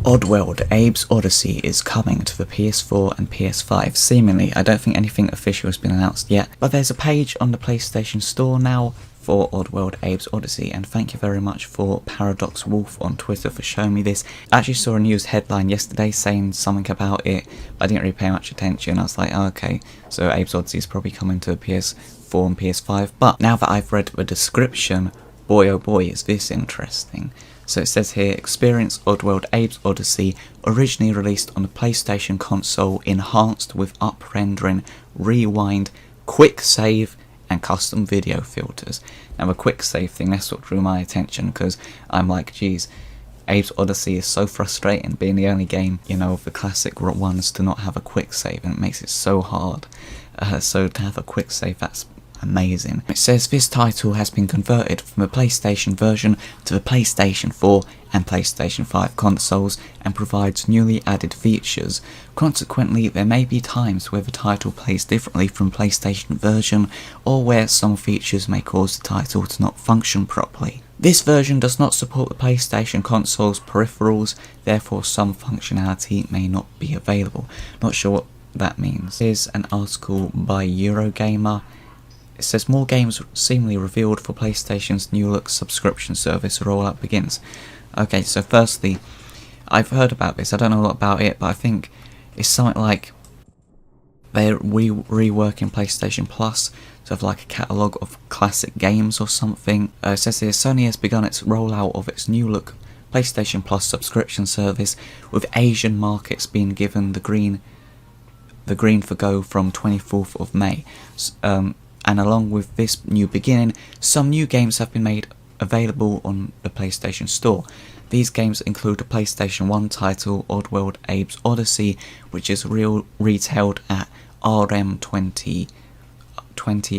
Oddworld, Abe's Oddysee is coming to the PS4 and PS5. Seemingly, I don't think anything official has been announced yet, but there's a page on the PlayStation Store now for Oddworld, Abe's Oddysee, and thank you very much for Paradox Wolf on Twitter for showing me this. I actually saw a news headline yesterday saying something about it, but I didn't really pay much attention. I was like, oh, okay, so Abe's Oddysee is probably coming to PS4 and PS5, but now that I've read the description, boy oh boy is this interesting. So it says here, experience Oddworld Abe's Oddysee, originally released on the PlayStation console, enhanced with up-rendering, rewind, quick save, and custom video filters. Now the quick save thing, that's what drew my attention, because I'm like, geez, Abe's Oddysee is so frustrating, being the only game, you know, of the classic ones to not have a quick save, and it makes it so hard. So to have a quick save, that's amazing. It says this title has been converted from the PlayStation version to the PlayStation 4 and PlayStation 5 consoles and provides newly added features. Consequently, there may be times where the title plays differently from PlayStation version or where some features may cause the title to not function properly. This version does not support the PlayStation console's peripherals, therefore some functionality may not be available. Not sure what that means. Here's an article by Eurogamer. It says more games seemingly revealed for PlayStation's new look subscription service rollout begins. Okay, so firstly, I've heard about this, I don't know a lot about it, but I think it's something like they're reworking PlayStation Plus to have like a catalogue of classic games or something. It says here, Sony has begun its rollout of its new look PlayStation Plus subscription service, with Asian markets being given the green for go from 24th of May. And along with this new beginning, some new games have been made available on the PlayStation Store. These games include the PlayStation 1 title Oddworld Abe's Oddysee, which is retailed at RM20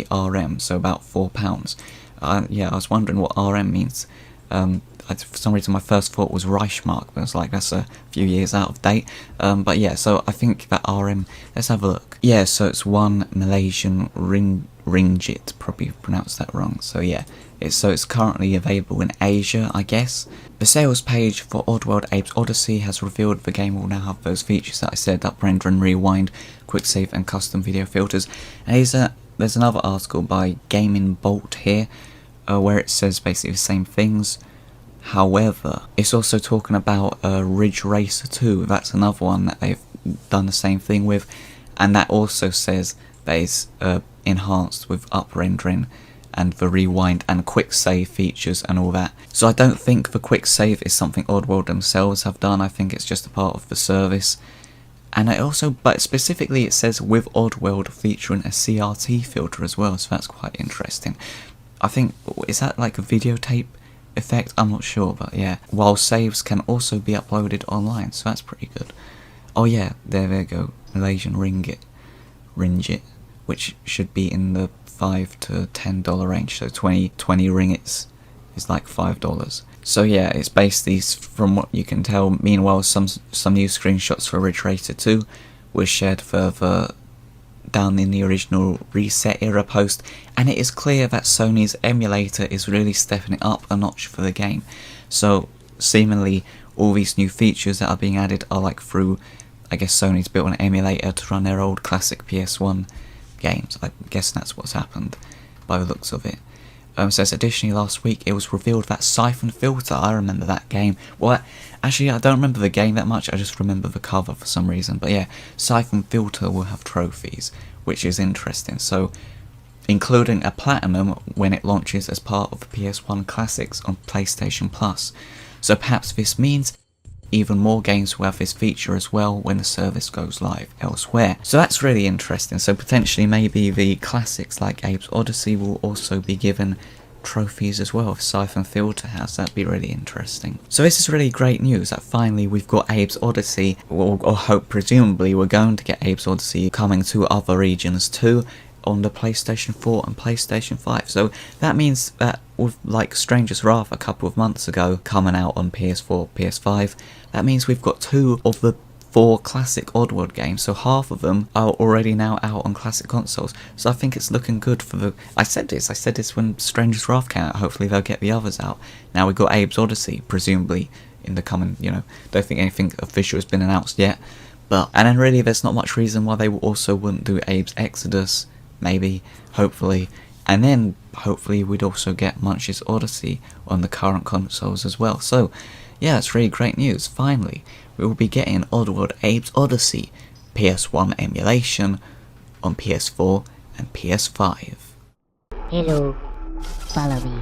RM, so about £4. Yeah, I was wondering what RM means. For some reason my first thought was Reichsmark, but I was like, that's a few years out of date. But yeah, so I think that RM, let's have a look. Yeah, so it's 1 Malaysian ringgit, probably pronounced that wrong. So yeah, it's currently available in Asia, I guess. The sales page for Oddworld Abe's Oddysee has revealed the game will now have those features that I said, up render and rewind, quick save and custom video filters. And there's another article by Gaming Bolt here, where it says basically the same things. However, it's also talking about Ridge Racer 2, that's another one that they've done the same thing with, and that also says that it's enhanced with up-rendering and the rewind and quick save features and all that. So I don't think the quick save is something Oddworld themselves have done, I think it's just a part of the service. And but specifically it says with Oddworld featuring a CRT filter as well, so that's quite interesting. I think, is that like a videotape effect? I'm not sure, but yeah. While saves can also be uploaded online, so that's pretty good. Oh yeah, there we go, Malaysian ringgit, which should be in the $5 to $10 range, so 20 ringgits is like $5. So yeah, it's basically, from what you can tell. Meanwhile, some new screenshots for Ridge Racer 2 were shared further down in the original Reset Era post, and it is clear that Sony's Emulator is really stepping it up a notch for the game. So seemingly all these new features that are being added are like through, I guess Sony's built an emulator to run their old classic PS1 games. I guess that's what's happened by the looks of it. Says additionally last week it was revealed that Siphon Filter, I remember that game. Well, actually I don't remember the game that much, I just remember the cover for some reason. But yeah, Siphon Filter will have trophies, which is interesting. So, including a platinum when it launches as part of the PS1 Classics on PlayStation Plus. So perhaps this means even more games will have this feature as well when the service goes live elsewhere. So that's really interesting. So potentially maybe the classics like Abe's Oddysee will also be given trophies as well if Siphon Filter has. That'd be really interesting. So this is really great news that finally we've got Abe's Oddysee, or hope presumably we're going to get Abe's Oddysee coming to other regions too, on the PlayStation 4 and PlayStation 5. So that means that with like Stranger's Wrath a couple of months ago coming out on PS4, PS5, that means we've got 2 of the 4 classic Oddworld games, so half of them are already now out on classic consoles. So I think it's looking good for the... I said this when Stranger's Wrath came out, hopefully they'll get the others out. Now we've got Abe's Oddysee, presumably in the coming, don't think anything official has been announced yet. But, and then really there's not much reason why they also wouldn't do Abe's Exodus, maybe, hopefully. And then, hopefully, we'd also get Munch's Oddysee on the current consoles as well. So, yeah, it's really great news. Finally, we will be getting Oddworld Abe's Oddysee PS1 emulation on PS4 and PS5. Hello, follow me.